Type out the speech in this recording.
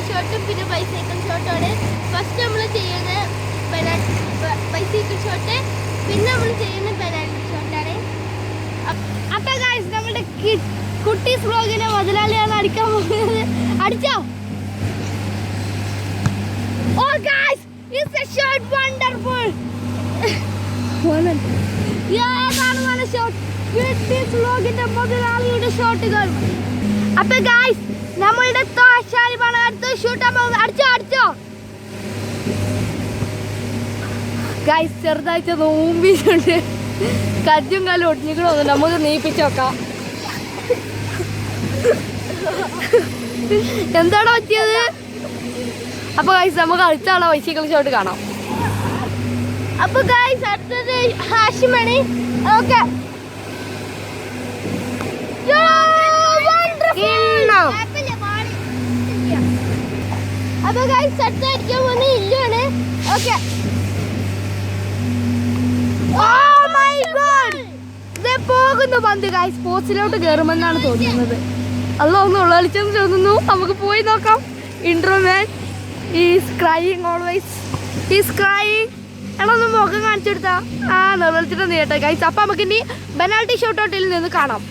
ഷോട്ടും പിന്നെ bicycle ഷോട്ടാണ്. First നമ്മൾ ചെയ്യുന്നത് ബൈസൈക്കിൾ ഷോട്ട്, പിന്നെ നമ്മൾ ചെയ്യുന്നത് പെനാൽറ്റി ഷോട്ടാണ്. അപ്പൊ ഗൈസ് നമ്മുടെ കുട്ടീസ് വ്ലോഗിനെ മുതലാളിയാണ് അടിക്കാൻ പോകുന്നത്. അടിച്ചോ? Oh guys, it's a shot wonderful. ഏതാണ് ഷോട്ട്? കുട്ടീസ് വ്ലോഗിന്റെ മുതലാളിയുടെ ഷോട്ടുകൾ. അപ്പൊ ഗൈസ് നമ്മളുടെ തോശാലിമാണ് അടുത്ത ഷൂട്ട്. അടിച്ചോ അടിച്ചോ ഗൈസ്? ചെറുതായിട്ട് നോമ്പിട്ടുണ്ട്, കജ്ജും കാലും ഒടിഞ്ഞിക്കണോ, നമുക്ക് നീപ്പിച്ചോക്കാം. എന്താണോ പറ്റിയത്? അപ്പൊ ഗൈസ് നമുക്ക് അടുത്തുള്ള ബൈസൈക്കിൾ ഷോട്ട് കാണാം. അപ്പൊ ഗൈസ് അടുത്തത് ഹാഷിമാണ്. ഓക്കെ, അപ്പൊ ഗൈസ് അടുത്ത അടിക്കാൻ പോകുന്ന ഇല്ലുമാണ്. ഓക്കെ, പോകുന്നു പന്ത് ഗൈസ് സ്പോർട്സിലോട്ട് കയറുമെന്നാണ് തോന്നുന്നത്. അല്ല ഒന്ന് ഉള്ളളിച്ചെന്ന് തോന്നുന്നു. നമുക്ക് പോയി നോക്കാം. Intro man is crying always, is crying. എടാ ഒന്ന് മുഖം കാണിച്ചെടുത്താ. നിറളിച്ചിട്ട് നീട്ടെ ഗൈസ്. അപ്പൊ നമുക്ക് ഇനി പെനാൽറ്റി ഷൂട്ടൗട്ടിൽ നിന്ന് കാണാം.